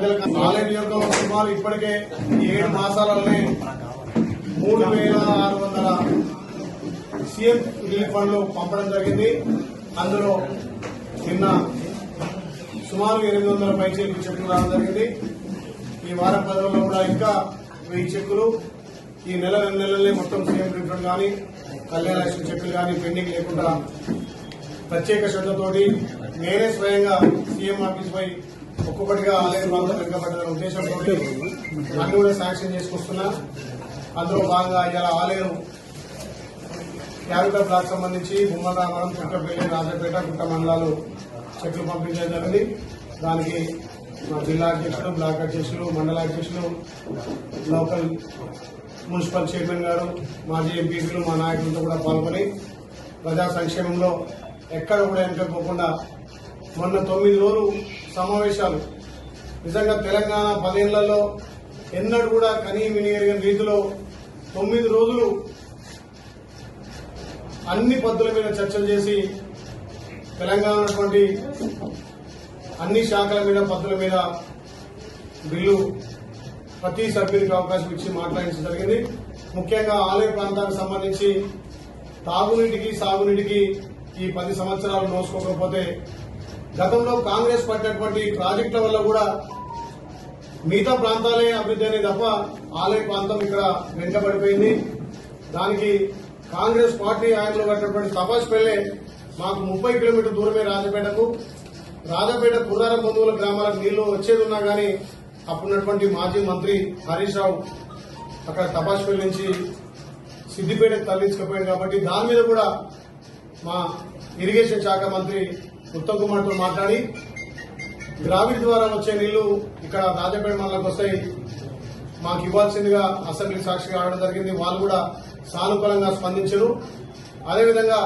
ఆలయ నియోజకవర్గం సుమారు ఇప్పటికే 7 మాసాలలోనే 3,600 సీఎం రిలీఫ్ ఫండ్లు పంపడం జరిగింది. అందులో నిన్న సుమారు 800 పైచీలకు చెక్కులు రావడం జరిగింది. ఈ వారం 10 రోజుల్లో కూడా ఇంకా 1000 చెక్కులు, ఈ నెల 2 నెలలనే మొత్తం సీఎం రిలీఫ్ ఫండ్ కానీ కళ్యాణ లక్ష్మి చెక్కులు కానీ పెండింగ్ లేకుండా ప్రత్యేక శ్రద్ధతోటి నేనే స్వయంగా సీఎం ఆఫీస్ పై ఒక్కొక్కటిగా ఆలయ ప్రాంతం వెనుకబడ్డ ఉద్దేశంతో అన్ని కూడా శాంక్షన్ చేసుకొస్తున్నా. అందులో భాగంగా ఇలా ఆలయం యారుట బ్లాక్ సంబంధించి బొమ్మరామరం, చుట్టపల్లి, రాజపేట, గుట్ట మండలాలు చెట్లు పంపించడం జరిగింది. దానికి మా జిల్లా అధ్యక్షులు, బ్లాక్ అధ్యక్షులు, మండల అధ్యక్షులు, లోకల్ మున్సిపల్ చైర్మన్ గారు, మాజీ ఎంపీలు, మా నాయకులతో కూడా పాల్గొని ప్రజా సంక్షేమంలో ఎక్కడ కూడా వెనుకపోకుండా మొన్న 9 రోజులు సమావేశాలు నిజంగా తెలంగాణ 10 ఏళ్లలో ఎన్నడూ కూడా కనీ వినియోగ రీతిలో 9 రోజులు అన్ని పద్ధతుల మీద చర్చలు చేసి తెలంగాణ అన్ని శాఖల మీద పద్ధతుల మీద బిల్లు ప్రతి సభ్యునికి అవకాశం ఇచ్చి మాట్లాడించడం జరిగింది. ముఖ్యంగా ఆలయ ప్రాంతానికి సంబంధించి తాగునీటికి సాగునీటికి ఈ 10 సంవత్సరాలు నోసుకోకపోతే గతంలో కాంగ్రెస్ పట్టినటువంటి ప్రాజెక్టుల వల్ల కూడా మిగతా ప్రాంతాలే అభివృద్ధి అనేది తప్ప ఆలయ ప్రాంతం ఇక్కడ వెంటబడిపోయింది. దానికి కాంగ్రెస్ పార్టీ ఆయనలో కట్టినటువంటి తపాస్పల్లె మాకు 30 కిలోమీటర్ల దూరమే రాజపేట కుర్రారం బంధువుల గ్రామాలకు నీళ్లు వచ్చేది ఉన్నా గానీ అప్పుడున్నటువంటి మాజీ మంత్రి హరీష్ రావు అక్కడ తపాస్పల్లి నుంచి సిద్దిపేటకు తరలించకపోయింది. కాబట్టి దాని మీద కూడా మా ఇరిగేషన్ శాఖ మంత్రి ఉత్తమ్ కుమార్ తో మాట్లాడి గ్రావిడ్ ద్వారా వచ్చే నీళ్లు ఇక్కడ రాజపేట మండలంకి వస్తాయి, మాకు ఇవ్వాల్సిందిగా అసెంబ్లీ సాక్షిగా ఆడడం జరిగింది. వాళ్ళు కూడా సానుకూలంగా స్పందించారు. అదేవిధంగా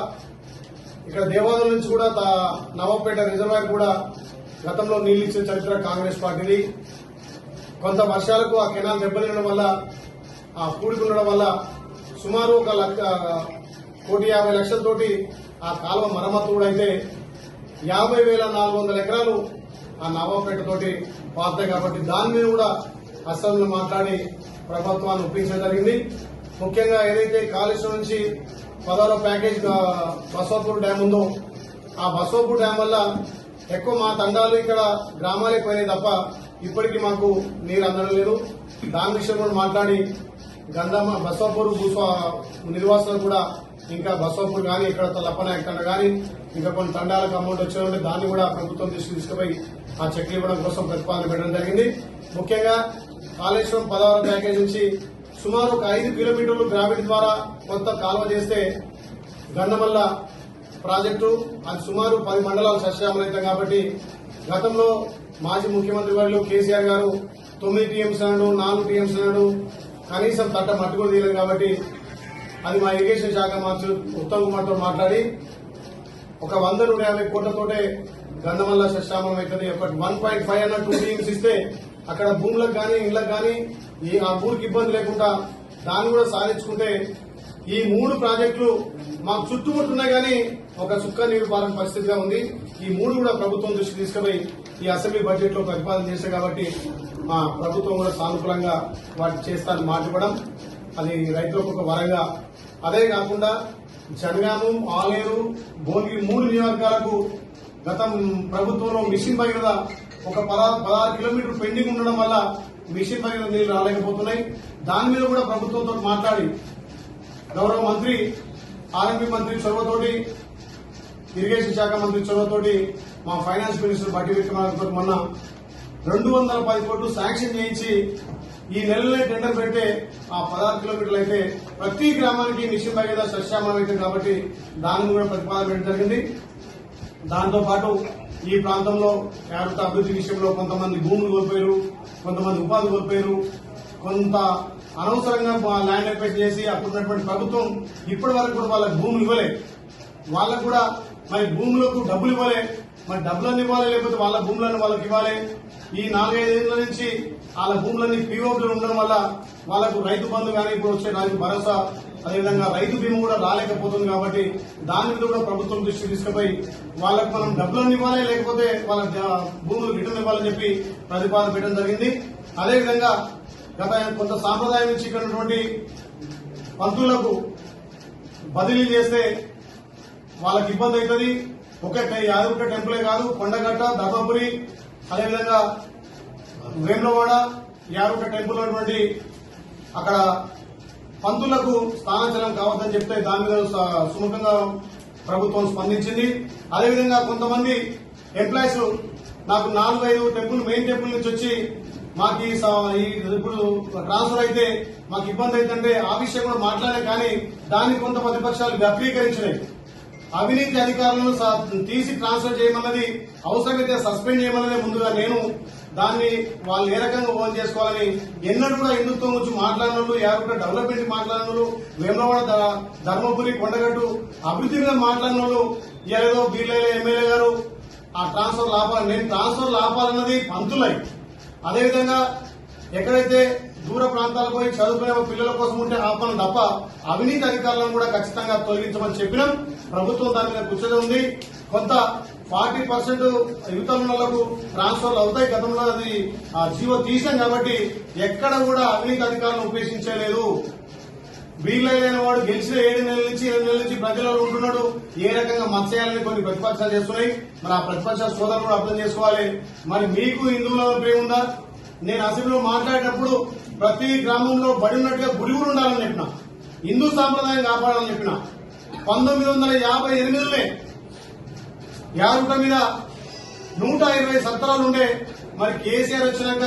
ఇక్కడ దేవాలయం నుంచి కూడా నవాపేట రిజర్వాయర్ కూడా గతంలో నీళ్లు ఇచ్చిన చరిత్ర కాంగ్రెస్ పార్టీది. కొంత వర్షాలకు ఆ కెనాల్ దెబ్బతినడం వల్ల, ఆ కూడుకుండడం వల్ల సుమారు 1,50,00,000 ఆ కాలువ మరమ్మతు కూడా అయితే 50,400 ఎకరాలు ఆ నవాపేట తోటి పాతాయి. కాబట్టి దాని మీద కూడా అసెంబ్లీలో మాట్లాడి ప్రభుత్వాన్ని ఒప్పించడం జరిగింది. ముఖ్యంగా ఏదైతే కాళేశ్వరం నుంచి 16వ ప్యాకేజ్ బసవాపూర్ డ్యాం ఉందో ఆ బసవాపూర్ డ్యాం వల్ల ఎక్కువ మా తండాలు ఇక్కడ గ్రామాలే పోయినాయి తప్ప ఇప్పటికీ మాకు నీరు అందడం లేదు. దాని విషయం కూడా మాట్లాడి గంధమ బసవాపూర్ నిర్వాసులు కూడా ఇంకా బసవాపూర్ కానీ ఇక్కడ లప్పనాయక తండ కానీ ఇంకా కొన్ని తండాలకు అమౌంట్ వచ్చేదంటే దాన్ని కూడా ప్రభుత్వం దృష్టికి తీసుకుపోయి ఆ చెక్లు ఇవ్వడం కోసం ప్రతిపాదన పెట్టడం జరిగింది. ముఖ్యంగా కాళేశ్వరం 16వ ప్యాకేజ్ నుంచి సుమారు 5 కిలోమీటర్లు గ్రావిడ్ ద్వారా కొంత కాలువ చేస్తే గంధమల్ల ప్రాజెక్టు అది సుమారు 10 మండలాలు సస్యామలైతాం. కాబట్టి గతంలో మాజీ ముఖ్యమంత్రి వర్యులు కేసీఆర్ గారు 9 టీఎంసీ అన్నాడు, 4 టీఎంసీ అన్నాడు, కనీసం తట్ట మట్టి కూడా తీయలేదు. కాబట్టి అది మా ఇరిగేషన్ శాఖ మంత్రి ఉత్తమ్ కుమార్ తో మాట్లాడి ఒక 100-150 కోట్లతోటే గంధమల్ల సస్యామలం అవుతుంది. 1.5 అన్న 2 టీఎంసీ ఇస్తే అక్కడ భూములకు కానీ ఇళ్లకు కానీ ఆ ఊరికి ఇబ్బంది లేకుండా దాన్ని కూడా సాధించుకుంటే ఈ 3 ప్రాజెక్టులు మాకు చుట్టుముట్టున్నాయి కానీ ఒక చుక్క నీరు పాలన పరిస్థితిగా ఉంది. ఈ 3 కూడా ప్రభుత్వం దృష్టికి తీసుకుపోయి ఈ అసెంబ్లీ బడ్జెట్ లో ప్రతిపాదన చేశారు. కాబట్టి మా ప్రభుత్వం కూడా సానుకూలంగా వాటి చేస్తానని మాట ఇవ్వడం అది రైతులకు ఒక వరంగా. అదే కాకుండా జనగామం, ఆలేరు, భోగి 3 నియోజకవర్గాలకు గత ప్రభుత్వంలో మిషన్ భగీరథ ఒక 16 కిలోమీటర్లు పెండింగ్ ఉండడం వల్ల మిషన్ భగీరథ నీళ్లు రాలేకపోతున్నాయి. దాని మీద కూడా ప్రభుత్వంతో మాట్లాడి గౌరవ మంత్రి ఆర్ఎంపీ మంత్రి చొరవతోటి, ఇరిగేషన్ శాఖ మంత్రి చొరవతోటి, మా ఫైనాన్స్ మినిస్టర్ బట్టి విక్రమార్కతో మొన్న 210 కోట్లు శాంక్షన్ చేయించి ఈ నెలలే టెండర్ పెడితే ఆ 16 కిలోమీటర్లు అయితే ప్రతి గ్రామానికి మిషన్ భగీరథ సస్యామలం అవుతుంది. కాబట్టి దాన్ని కూడా ప్రతిపాదన పెట్టడం జరిగింది. దాంతో పాటు ఈ ప్రాంతంలో యారుత అభివృద్ది విషయంలో కొంతమంది భూములు కోల్పోయారు, కొంతమంది ఉపాధి కోల్పోయారు, కొంత అనవసరంగా ల్యాండ్ అక్వైర్ చేసి అప్పుడున్నటువంటి ప్రభుత్వం ఇప్పటి వరకు కూడా వాళ్ళకి భూములు ఇవ్వలే. వాళ్ళకు కూడా మరి భూములకు డబ్బులు ఇవ్వలే. మరి డబ్బులన్నీ ఇవ్వాలి, లేకపోతే వాళ్ళ భూములను వాళ్ళకి ఇవ్వాలి. ఈ 4-5 ఏళ్ల నుంచి వాళ్ళ భూములన్నీ పీఓపీలు ఉండడం వల్ల వాళ్లకు రైతు బంధు కానీ ఇప్పుడు వచ్చే రైతు భరోసా అదేవిధంగా రైతు బీమా కూడా రాలేకపోతుంది కాబట్టి దాని మీద కూడా ప్రభుత్వం దృష్టి తీసుకుపోయి వాళ్ళకు మనం డబ్బులను ఇవ్వాలి, లేకపోతే వాళ్ళ భూములు రిటర్న్ ఇవ్వాలని చెప్పి ప్రతిపాదన పెట్టడం జరిగింది. అదేవిధంగా గత కొంత సాంప్రదాయం నుంచి ఇక్కడ ఉన్నటువంటి పంతులకు బదిలీ చేస్తే వాళ్ళకి ఇబ్బంది అవుతుంది. యాదగిరిగుట్ట టెంపులే కాదు, కొండగట్ట, ధర్మపురి, అదేవిధంగా వేములవాడ, యాదగిరిగుట్ట టెంపుల్ ఉన్నటువంటి అక్కడ పంతులకు స్థానాంతరం కావద్దని చెప్తే దాని మీద సుముఖంగా ప్రభుత్వం స్పందించింది. అదేవిధంగా కొంతమంది ఎంప్లాయీస్ నాకు 4-5 టెంపుల్ మెయిన్ టెంపుల్ నుంచి వచ్చి మాకు ఇప్పుడు ట్రాన్స్ఫర్ అయితే మాకు ఇబ్బంది అవుతుంటే ఆ విషయం కూడా మాట్లాడే, కానీ దాన్ని కొంత ప్రతిపక్షాలు వక్రీకరించినాయి. అవినీతి అధికారులను తీసి ట్రాన్స్ఫర్ చేయమన్నది, అవసరమైతే సస్పెండ్ చేయమన్నదే ముందుగా నేను దాన్ని వాళ్ళు ఏ రకంగా ఓన్ చేసుకోవాలని ఎన్నడూ కూడా హిందుత్వం గురించి మాట్లాడిన వాళ్ళు, యాదగిరిగుట్ట డెవలప్మెంట్ మాట్లాడిన వాళ్ళు, వేములవాడ, ధర్మపురి, కొండగట్టు అభివృద్ధి మీద మాట్లాడిన వాళ్ళు ఏదో బీర్లే ఎమ్మెల్యే గారు ఆ ట్రాన్స్ఫర్ ఆపాలి. నేను ట్రాన్స్ఫర్ ఆపాలన్నది పంతులై, అదేవిధంగా ఎక్కడైతే దూర ప్రాంతాలకు పోయి చదువుకునే పిల్లల కోసం ఉంటే ఆపడం తప్ప అవినీతి అధికారులను కూడా ఖచ్చితంగా తొలగించమని చెప్పినాం. ప్రభుత్వం దాని మీద కూర్చొని ఉంది. కొంత 40% యువతలకు ట్రాన్స్ఫర్లు అవుతాయి. గతంలో అది జీవో తీసాం కాబట్టి ఎక్కడ కూడా అవినీతి అధికారులను ఉపేక్షించలేదు. వీళ్ళైన వాడు గెలిచిన 7 నెలల నుంచి 8 నెలల నుంచి ప్రజలలో ఉంటున్నాడు. ఏ రకంగా మత్స్యాలని కొన్ని ప్రతిపక్షాలు చేస్తున్నాయి. మరి ఆ ప్రతిపక్ష సోదరులు కూడా అర్థం చేసుకోవాలి. మరి మీకు హిందువుల ప్రేమ ఉందా? నేను అసెంబ్లీలో మాట్లాడేటప్పుడు ప్రతి గ్రామంలో బడి ఉన్నట్టుగా గుడి కూడా ఉండాలని చెప్పిన, హిందూ సాంప్రదాయం కాపాడాలని చెప్పిన. 1958లోనే యాదగిరిగుట్ట మీద 120 సత్రాలు ఉండే. మరి కేసీఆర్ వచ్చినాక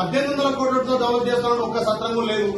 1800 కోట్లతో డెవలప్ చేస్తామంటే ఒక్క సత్రం కూడా లేదు.